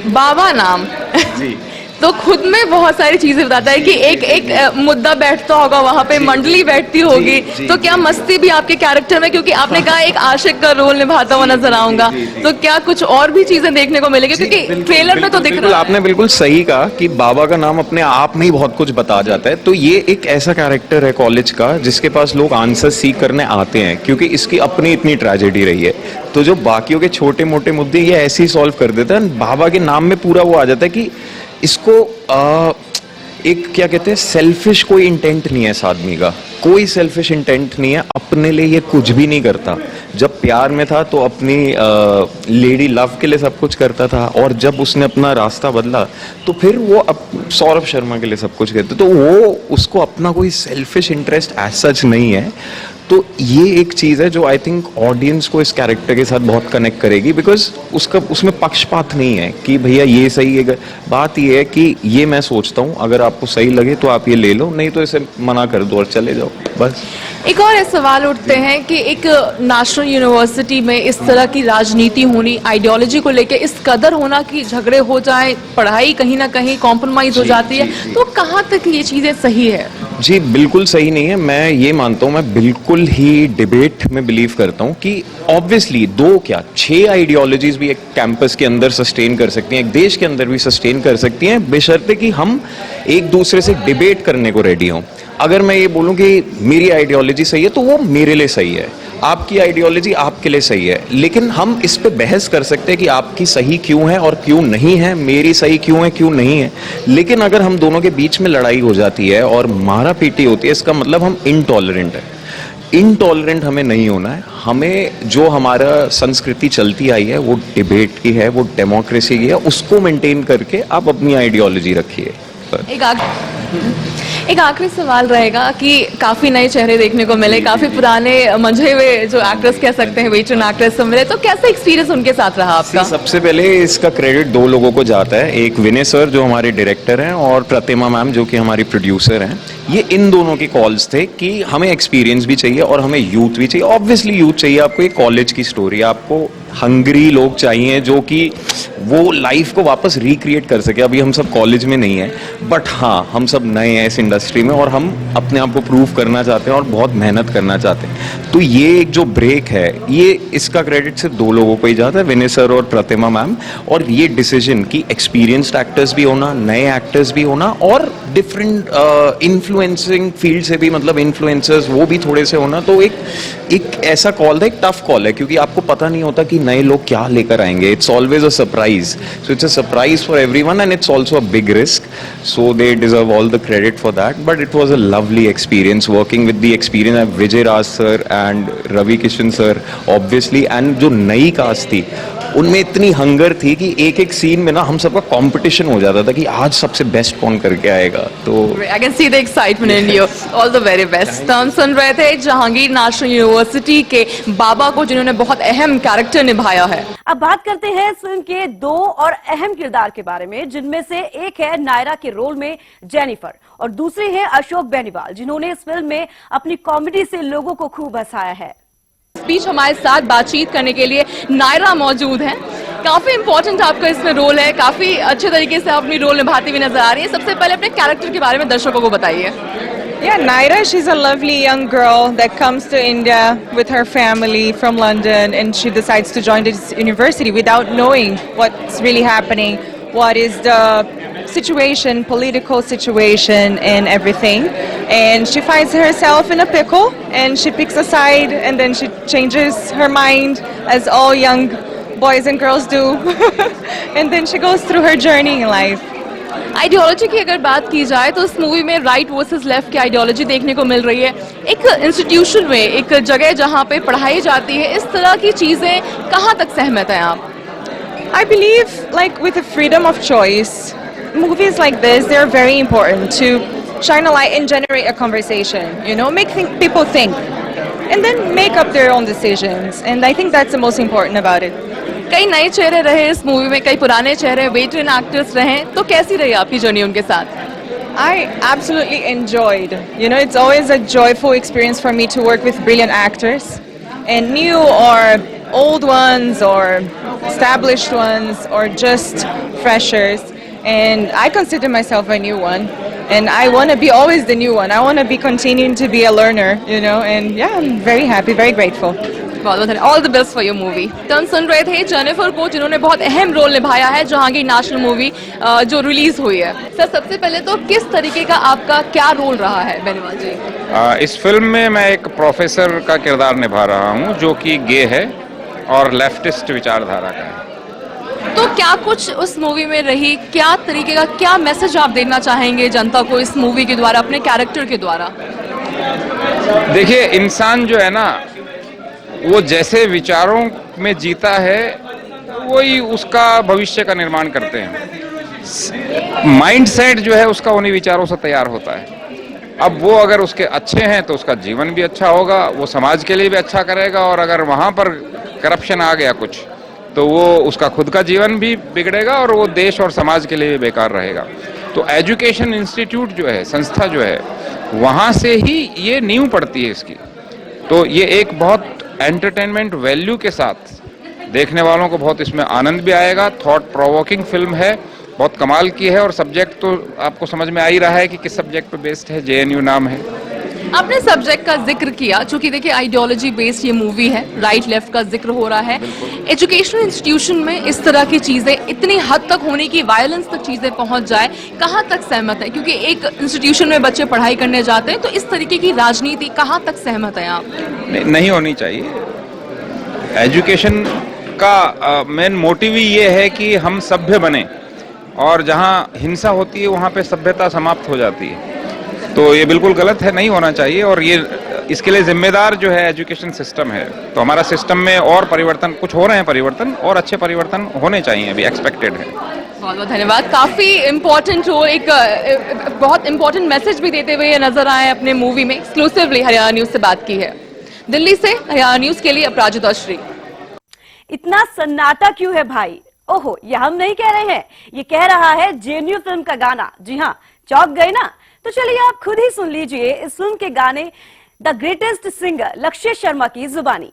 बाबा नाम जी तो खुद में बहुत सारी चीजें बताता है कि एक मुद्दा बैठता होगा वहां पे, मंडली बैठती होगी, तो क्या मस्ती भी आपके कैरेक्टर में, क्योंकि आपने कहा एक आशिक का रोल निभाता हुआ नजर आऊंगा, तो क्या कुछ और भी चीजें देखने को मिलेगी? क्योंकि ट्रेलर में तो दिख रहा है। आपने बिल्कुल सही कहा कि बाबा का नाम अपने आप में ही बहुत कुछ बता जाता है। तो ये एक ऐसा कैरेक्टर है कॉलेज का जिसके पास लोग आंसर सीख करने आते हैं, क्योंकि इसकी अपनी इतनी ट्रेजेडी रही है। तो जो बाकियों के छोटे मोटे मुद्दे ये ऐसे ही सॉल्व कर देता है। बाबा के नाम में पूरा वो आ जाता है कि इसको एक क्या कहते हैं, सेल्फिश कोई इंटेंट नहीं है इस आदमी का, कोई सेल्फिश इंटेंट नहीं है, अपने लिए ये कुछ भी नहीं करता। जब प्यार में था तो अपनी लेडी लव के लिए सब कुछ करता था और जब उसने अपना रास्ता बदला तो फिर वो सौरभ शर्मा के लिए सब कुछ करता। तो वो उसको अपना कोई सेल्फिश इंटरेस्ट एज सच नहीं है। तो ये एक चीज है जो आई थिंक ऑडियंस को इस कैरेक्टर के साथ बहुत कनेक्ट करेगी, बिकॉज उसका उसमें पक्षपात नहीं है कि भैया ये सही है। बात ये है कि ये मैं सोचता हूँ अगर आपको सही लगे तो आप ये ले लो, नहीं तो इसे मना कर दो और चले जाओ बस। एक और सवाल उठते हैं कि एक नेशनल यूनिवर्सिटी में इस तरह की राजनीति होनी, आइडियोलॉजी को लेकर इस कदर होना कि झगड़े हो जाए, पढ़ाई कहीं ना कहीं कॉम्प्रोमाइज हो जाती है, तो कहाँ तक ये चीजें सही है? जी बिल्कुल सही नहीं है। मैं ये मानता हूँ, मैं बिल्कुल ही डिबेट में बिलीव करता हूँ कि ऑब्वियसली 6 आइडियोलॉजीज भी एक कैंपस के अंदर सस्टेन कर सकती हैं, एक देश के अंदर भी सस्टेन कर सकती हैं, बशर्ते कि हम एक दूसरे से डिबेट करने को रेडी हों। अगर मैं ये बोलूं कि मेरी आइडियोलॉजी सही है तो वो मेरे लिए सही है, आपकी आइडियोलॉजी आपके लिए सही है, लेकिन हम इस पे बहस कर सकते हैं कि आपकी सही क्यों है और क्यों नहीं है, मेरी सही क्यों है क्यों नहीं है। लेकिन अगर हम दोनों के बीच में लड़ाई हो जाती है और मारा पीटी होती है, इसका मतलब हम इनटॉलरेंट है। इनटॉलरेंट हमें नहीं होना है। हमें जो हमारा संस्कृति चलती आई है वो डिबेट की है, वो डेमोक्रेसी की है, उसको मेंटेन करके आप अपनी आइडियोलॉजी रखिए। एक आखिरी सवाल रहेगा कि काफी नए चेहरे देखने को मिले, काफी पुराने मंझे हुए जो एक्टर्स कह सकते हैं, वेटरन एक्टर्स मिले, तो कैसा एक्सपीरियंस उनके साथ रहा आपका? सबसे पहले इसका क्रेडिट 2 लोगों को जाता है, एक विनय सर जो हमारे डायरेक्टर हैं और प्रतिमा मैम जो कि हमारी प्रोड्यूसर हैं। ये इन दोनों के कॉल्स थे कि हमें एक्सपीरियंस भी चाहिए और हमें यूथ भी चाहिए। ऑब्वियसली यूथ चाहिए आपको, एक कॉलेज की स्टोरी, आपको हंग्री लोग चाहिए जो कि वो लाइफ को वापस रिक्रिएट कर सके। अभी हम सब कॉलेज में नहीं है, बट हाँ हम सब नए हैं इस इंडस्ट्री में और हम अपने आप को प्रूव करना चाहते हैं और बहुत मेहनत करना चाहते हैं। तो ये एक जो ब्रेक है, ये इसका क्रेडिट सिर्फ 2 लोगों को ही जाता है, विनय सर और प्रतिमा मैम। और ये डिसीजन कि एक्सपीरियंस्ड एक्टर्स भी होना, नए एक्टर्स भी होना और डिफरेंट इन्फ्लुएंसिंग फील्ड से भी, मतलब इन्फ्लुएंसर्स वो भी थोड़े से होना, तो एक ऐसा कॉल था, एक टफ कॉल है, क्योंकि आपको पता नहीं होता कि नए लोग क्या लेकर आएंगे। It's always a surprise, so it's a surprise for everyone and it's also a big risk, so they deserve all the credit for that. But it was a lovely experience working with the experience Vijay Raj sir and Ravi Kishan sir obviously. And जो नई cast थी उनमें इतनी hunger थी कि एक एक scene में ना हम सबका कंपटीशन हो जाता था कि आज सबसे बेस्ट कौन करके आएगा। तो I can see the excitement in you, all the very best. तो हम सुन रहे थे जहांगीर नेशनल यूनिवर्सिटी के बाबा को, जिन्होंने बहुत अहम कैरेक्टर निभाया है। अब बात करते हैं इस फिल्म के 2 और अहम किरदार के बारे में, जिनमें से एक है नायरा के रोल में जेनिफर और दूसरी है अशोक बेनीवाल, जिन्होंने इस फिल्म में अपनी कॉमेडी से लोगों को खूब हंसाया है। इस बीच हमारे साथ बातचीत करने के लिए नायरा मौजूद हैं। काफी इंपॉर्टेंट आपका इसमें रोल है, काफी अच्छे तरीके से अपनी रोल निभाती हुई नजर आ रही है। सबसे पहले अपने कैरेक्टर के बारे में दर्शकों को बताइए। Yeah, Naira, she's a lovely young girl that comes to India with her family from London, and she decides to join this university without knowing what's really happening, what is the situation, political situation, and everything. And she finds herself in a pickle, and she picks a side, and then she changes her mind, as all young boys and girls do. And then she goes through her journey in life. Ideology की अगर बात की जाए तो इस movie में right versus left की ideology देखने को मिल रही है। एक इंस्टीट्यूशन में, एक जगह जहां पे पढ़ाई जाती है, इस तरह की चीजें कहां तक सहमत हैं आप? I believe, like, with the freedom of choice, movies like this, they're very important to shine a light and generate a conversation, you know, make people think, and then make up their own decisions. And I think that's the most important about it. कई नए चेहरे रहे इस movie में, कई पुराने चेहरे, veteran actors रहे, तो कैसी रही आपकी जर्नी उनके साथ? I absolutely enjoyed. You know, it's always a joyful experience for me to work with brilliant actors, and new or old ones or established ones or just freshers. And I consider myself a new one, and I want to be always the new one. I want to be continuing to be a learner, you know, and yeah, I'm very happy, very grateful. All the best for your movie. तो हम सुन रहे थे Jennifer को, जिन्होंने बहुत अहम role निभाया है जहांगीर नेशनल मूवी जो रिलीज हुई है। सर, सबसे पहले तो किस तरीके का आपका क्या रोल रहा है बेनीवाल जी? इस फिल्म में मैं एक प्रोफेसर का किरदार निभा रहा हूँ जो कि गे है और लेफ्टिस्ट विचारधारा का है। तो क्या कुछ उस मूवी में रही, क्या तरीके का, क्या मैसेज आप देना चाहेंगे जनता को इस मूवी के द्वारा, अपने कैरेक्टर के द्वारा? देखिए, इंसान जो है ना, वो जैसे विचारों में जीता है वही उसका भविष्य का निर्माण करते हैं। माइंडसेट जो है उसका उन्हीं विचारों से तैयार होता है। अब वो अगर उसके अच्छे हैं तो उसका जीवन भी अच्छा होगा, वो समाज के लिए भी अच्छा करेगा, और अगर वहाँ पर करप्शन आ गया कुछ तो वो उसका खुद का जीवन भी बिगड़ेगा और वो देश और समाज के लिए भी बेकार रहेगा। तो एजुकेशन इंस्टीट्यूट जो है, संस्था जो है, वहाँ से ही ये नींव पड़ती है इसकी। तो ये एक बहुत एंटरटेनमेंट वैल्यू के साथ देखने वालों को बहुत इसमें आनंद भी आएगा। थॉट प्रोवोकिंग फिल्म है, बहुत कमाल की है, और सब्जेक्ट तो आपको समझ में आ ही रहा है कि किस सब्जेक्ट पे बेस्ड है। जेएनयू नाम है। आपने सब्जेक्ट का जिक्र किया, चूंकि देखिए आइडियोलॉजी बेस्ड ये मूवी है, राइट लेफ्ट का जिक्र हो रहा है। एजुकेशनल इंस्टीट्यूशन में इस तरह की चीजें इतनी हद तक होने की, वायलेंस तक चीजें पहुंच जाए, कहां तक सहमत है? क्योंकि एक इंस्टीट्यूशन में बच्चे पढ़ाई करने जाते हैं, तो इस तरीके की राजनीति कहां तक सहमत है आप? नहीं होनी चाहिए। एजुकेशन का मेन मोटिव ही ये है कि हम सभ्य बने, और जहाँ हिंसा होती है वहाँ पे सभ्यता समाप्त हो जाती है। तो ये बिल्कुल गलत है, नहीं होना चाहिए, और ये इसके लिए जिम्मेदार जो है एजुकेशन सिस्टम है। तो हमारा सिस्टम में और परिवर्तन, कुछ हो रहे हैं परिवर्तन, और अच्छे परिवर्तन होने चाहिए, अभी एक्सपेक्टेड है। बहुत बहुत धन्यवाद। काफी इम्पोर्टेंट रोल, एक बहुत इम्पोर्टेंट मैसेज भी देते हुए नजर आए अपने मूवी में। एक्सक्लूसिवली हरियाणा न्यूज से बात की है। दिल्ली से हरियाणा न्यूज के लिए अपराजिता श्री। इतना सन्नाटा क्यों है भाई? ओहो, ये हम नहीं कह रहे हैं, ये कह रहा है जेएनयू फिल्म का गाना। जी हाँ, चौंक गए ना? तो चलिए आप खुद ही सुन लीजिए इस फिल्म के गाने द ग्रेटेस्ट सिंगर लक्ष्य शर्मा की जुबानी।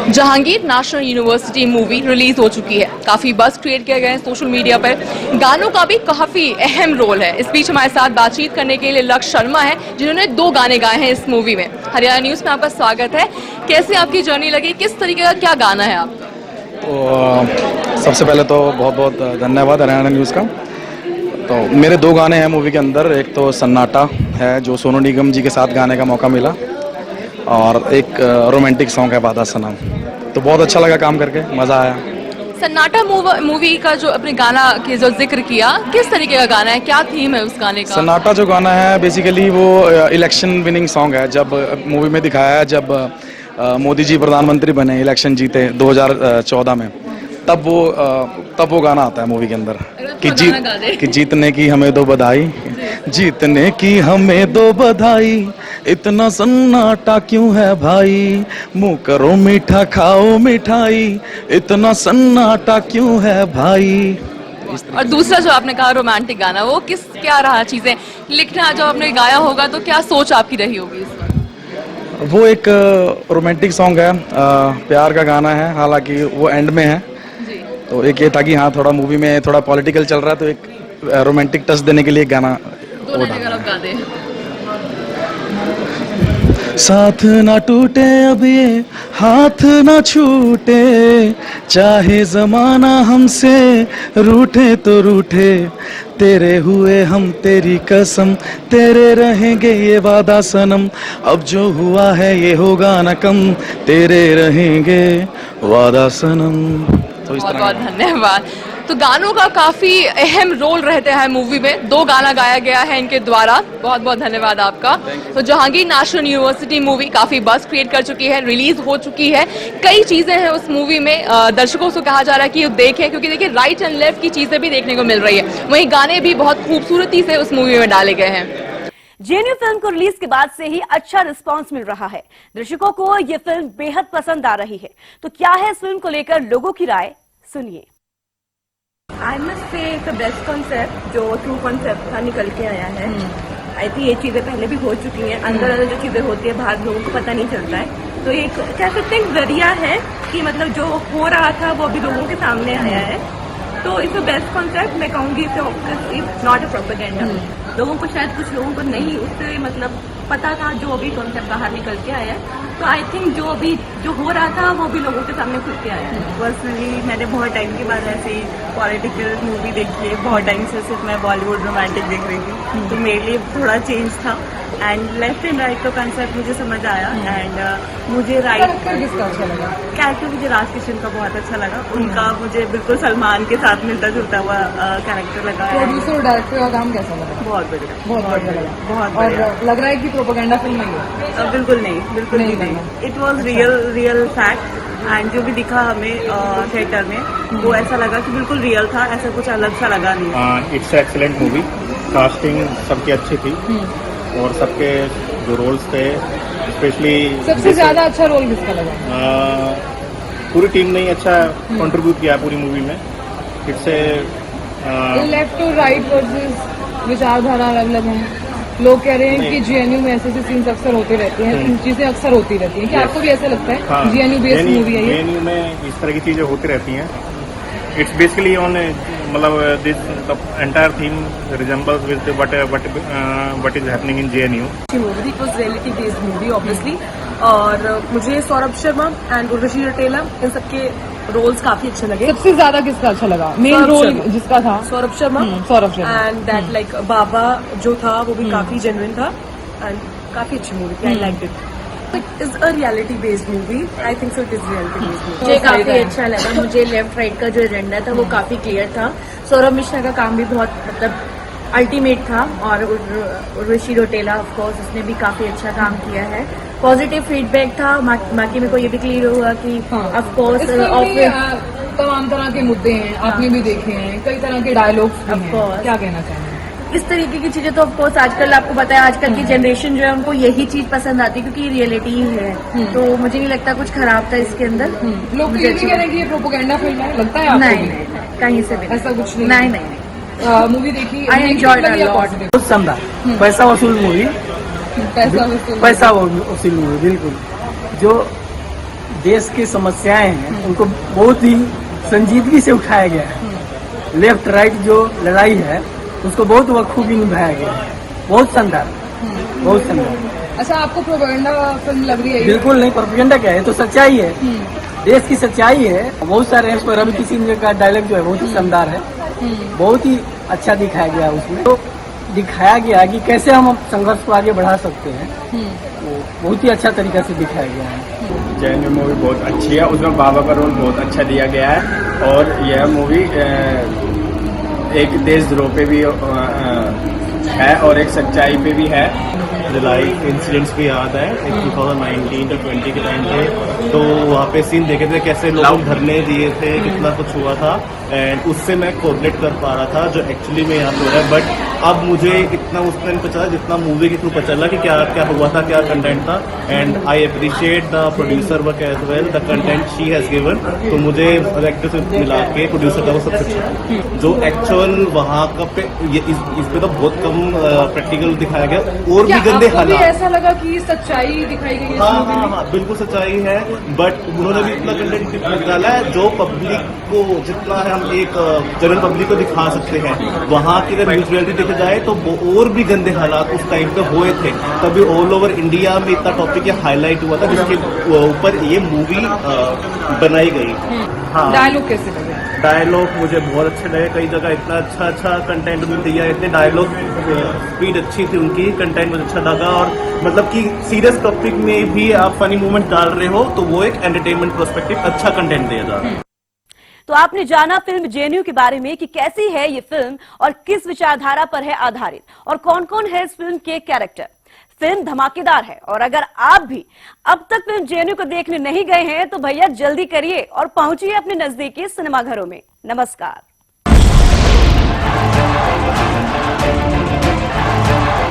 Jahangir national university movie release हो चुकी है, काफी बज़ क्रिएट किया गया है सोशल मीडिया पर। गानों का भी काफी अहम रोल है। इस बीच हमारे साथ बातचीत करने के लिए लक्ष्य शर्मा है, जिन्होंने 2 गाने गाए हैं इस मूवी में। हरियाणा न्यूज में आपका स्वागत है। कैसे आपकी जर्नी लगी, किस तरीके का क्या गाना है आप? तो सबसे पहले तो बहुत बहुत धन्यवाद हरियाणा न्यूज़ का। तो मेरे 2 गाने हैं मूवी के अंदर। एक तो सन्नाटा है जो सोनू निगम जी के साथ गाने का मौका मिला, और एक रोमांटिक सॉन्ग है वादा सनम। तो बहुत अच्छा लगा काम करके, मज़ा आया। सन्नाटा मूवी का जो अपने गाना के जो जिक्र किया, किस तरीके का गाना है, क्या थीम है उस गाने का? सन्नाटा जो गाना है बेसिकली वो इलेक्शन विनिंग सॉन्ग है। जब मूवी में दिखाया है, जब मोदी जी प्रधानमंत्री बने, इलेक्शन जीते 2014 में, तब वो गाना आता है मूवी के अंदर कि जीतने की हमें दो बधाई, जीतने की हमें दो बधाई, इतना सन्नाटा क्यों है भाई, मुंह करो मीठा खाओ मिठाई, इतना सन्नाटा क्यों है भाई। और दूसरा जो आपने कहा रोमांटिक गाना, वो क्या रहा चीजें लिखना, जब आपने गाया होगा तो क्या सोच आपकी रही होगी इस पर? वो एक रोमांटिक सॉन्ग है, प्यार का गाना है, हालांकि वो एंड में है। तो एक ये था कि हाँ थोड़ा मूवी में थोड़ा पॉलिटिकल चल रहा है, तो एक रोमांटिक टच देने के लिए गाना गा दे। साथ ना टूटे अब ये हाथ ना छूटे, चाहे जमाना हमसे रूठे तो रूठे, तेरे हुए हम तेरी कसम, तेरे रहेंगे ये वादा सनम, अब जो हुआ है ये होगा न कम, तेरे रहेंगे वादा सनम। तो इस बहुत तरह बहुत धन्यवाद। तो गानों का काफी अहम रोल रहता है मूवी में, 2 गाना गाया गया है इनके द्वारा। बहुत बहुत धन्यवाद आपका। तो जहांगीर नेशनल यूनिवर्सिटी मूवी काफी बज़ क्रिएट कर चुकी है, रिलीज हो चुकी है, कई चीजें हैं उस मूवी में। दर्शकों से कहा जा रहा है कि देखें, क्योंकि देखिए राइट एंड लेफ्ट की चीजें भी देखने को मिल रही है, वहीं गाने भी बहुत खूबसूरती से उस मूवी में डाले गए हैं। जेएनयू फिल्म को रिलीज के बाद से ही अच्छा रिस्पांस मिल रहा है, दर्शकों को ये फिल्म बेहद पसंद आ रही है। तो क्या है इस फिल्म को लेकर लोगों की राय, सुनिए। I must say it's the best concept, जो ट्रू कॉन्सेप्ट था निकल के आया है। आई थिंक ये चीज़ें पहले भी हो चुकी हैं, अंदर अंदर जो चीज़ें होती है बाहर लोगों को पता नहीं चलता है। तो एक कह सकते हैं जरिया है कि मतलब जो हो रहा था वो अभी लोगों के सामने आया है। तो इट्स द बेस्ट कॉन्सेप्ट, मैं कहूँगी इट्स नॉट अ प्रोपेगेंडा। लोगों को शायद कुछ लोगों को नहीं उससे मतलब पता था जो अभी कॉन्सेप्ट बाहर निकल के आया है। तो आई थिंक जो अभी जो हो रहा था वो भी लोगों के सामने खुल के आया है। पर्सनली मैंने बहुत टाइम के बाद ऐसी पॉलिटिकल मूवी देखी है, बहुत टाइम से सिर्फ मैं बॉलीवुड रोमांटिक देख रही थी, तो मेरे लिए थोड़ा चेंज था। एंड लेफ्ट एंड राइट का कंसेप्ट मुझे समझ आया। एंड मुझे राइट किसका अच्छा लगा? कैरेक्टर मुझे राज किशन का बहुत अच्छा लगा। उनका मुझे बिल्कुल सलमान के साथ मिलता जुलता हुआ कैरेक्टर लगा। प्रोड्यूसर डायरेक्टर का काम कैसा लगा? बहुत बढ़िया, बहुत बढ़िया लगा। बहुत और बढ़िया। लग रहा है कि प्रोपेगेंडा फिल्म नहीं है? बिल्कुल नहीं, बिल्कुल भी नहीं। It was real fact. And जो भी दिखा हमें थिएटर में वो ऐसा लगा कि बिल्कुल रियल था, ऐसा कुछ अलग सा लगा नहीं। इट्स एक्सीलेंट मूवी, कास्टिंग सबकी अच्छी थी और सबके जो रोल्स थे, स्पेशली सबसे ज्यादा अच्छा रोल किसका लगा? पूरी टीम ने ही अच्छा कंट्रीब्यूट किया पूरी मूवी में। It's left to right versus विचारधारा अलग अलग है। लोग कह रहे हैं कि जेएनयू में ऐसे सीन्स अक्सर होते रहते हैं, चीजें अक्सर होती रहती हैं। क्या आपको भी ऐसा लगता है? जेएनयू बेस्ड मूवी है ये? जेएनयू में इस तरह की चीजें होती रहती हैं। इट्स बेसिकली ऑन मतलब this the entire theme resembles with what is happening in JNU. Movie it was reality based movie obviously. और मुझे सौरभ शर्मा एंड उर्वशी रौतेला इन सबके रोल्स काफी अच्छे लगे। सबसे ज्यादा किसका अच्छा लगा? मेन रोल जिसका था Saurabh Sharma. And that like बाबा जो था वो भी काफी जेन्युइन था एंड काफी अच्छी मूवी थी। I liked it. It is a reality based movie. I think so it is reality based movie. मुझे काफी अच्छा लगा। मुझे लेफ्ट राइट का जो एजेंडा था वो काफी क्लियर था। सौरभ मिश्रा का काम भी बहुत मतलब अल्टीमेट था। और उर्वशी रौतेला ऑफ कोर्स उसने भी काफी अच्छा काम किया है। पॉजिटिव फीडबैक था। बाकी मेरे को ये भी क्लियर हुआ कि ऑफ कोर्स तमाम तरह के मुद्दे हैं, आपने भी देखे हैं, कई तरह के डायलॉग्स भी हैं। क्या कहना चाहेंगे? इस तरीके की चीजें तो ऑफ कोर्स आजकल आपको पता है, आजकल की जनरेशन जो है उनको यही चीज पसंद आती है क्योंकि रियलिटी ही है। तो मुझे नहीं लगता कुछ खराब था इसके अंदर। लोग ये भी कह रहे हैं कि ये प्रोपेगेंडा फिल्म है, लगता है आपको? नहीं, कहीं से भी ऐसा कुछ नहीं। नहीं। मूवी देखी? I enjoyed a lot. बहुत शानदार, पैसा वसूल मूवी। पैसा वसूल मूवी बिल्कुल। जो देश की समस्याएं हैं उनको बहुत ही संजीदगी से उठाया गया है। लेफ्ट राइट जो लड़ाई है उसको बहुत बखूबी निभाया गया है। बहुत शानदार, बहुत शानदार। अच्छा, आपको प्रोपेगेंडा फिल्म लग रही है? बिल्कुल नहीं, प्रोपेगेंडा क्या है, तो सच्चाई है, देश की सच्चाई है। बहुत सारे हैं उसमें। रवि किशन का डायलॉग जो है बहुत ही शानदार है, बहुत ही अच्छा दिखाया गया उसमें। तो दिखाया गया कि कैसे हम संघर्ष को आगे बढ़ा सकते हैं, तो बहुत ही अच्छा तरीका से दिखाया गया है। जेएनयू मूवी बहुत अच्छी है, उसमें बाबा का रोल बहुत अच्छा दिया गया है। और यह मूवी एक देशद्रोह पे भी है और एक सच्चाई पे भी है। जुलाई इंसिडेंट्स भी याद है 2019 to 20 के टाइम पे। तो वहाँ पे सीन देखे थे कैसे लोग धरने दिए थे, कितना कुछ हुआ था। एंड उससे मैं कोऑर्डिनेट कर पा रहा था जो एक्चुअली में यहाँ पे हो रहा है। बट अब मुझे इतना उसमें नहीं पता जितना मूवी के थ्रू पता चला कि क्या क्या हुआ था, क्या कंटेंट था। And I appreciate the producer work as well, the content she has given. तो मुझे एक्टर से मिला के प्रोड्यूसर का वो सब कुछ जो एक्चुअल वहाँ का पे इसमें तो बहुत कम प्रैक्टिकल दिखाया गया। और भी गंदे गंदे हालात। ऐसा लगा कि सच्चाई दिखाई गई है। हाँ, बिल्कुल सच्चाई है, बट उन्होंने भी इतना कंटेंट निकाला है जो पब्लिक को, जितना हम एक जनरल पब्लिक को दिखा सकते हैं। वहाँ की अगर न्यूज रियलिटी देखा जाए तो और भी गंदे हालात उस टाइम पे हुए थे, तभी ऑल ओवर इंडिया में इतना टॉपिक हाईलाइट हुआ था जिसके ऊपर ये मूवी बनाई गई। हाँ, डायलॉग कैसे लगे? डायलॉग मुझे बहुत अच्छे लगे, कई जगह इतना अच्छा कंटेंट भी दिया, इतने डायलॉग स्पीड अच्छी थी उनकी, कंटेंट मुझे अच्छा लगा। और मतलब कि सीरियस टॉपिक में भी आप फनी मोमेंट डाल रहे हो तो वो एक एंटरटेनमेंट पर्सपेक्टिव अच्छा कंटेंट देगा। तो आपने जाना फिल्म जेएनयू के बारे में कि कैसी है ये फिल्म और किस विचारधारा पर है आधारित और कौन कौन है इस फिल्म के कैरेक्टर। फिल्म धमाकेदार है और अगर आप भी अब तक फिल्म जेएनयू को देखने नहीं गए हैं तो भैया जल्दी करिए और पहुंचिए अपने नजदीकी सिनेमाघरों में। नमस्कार।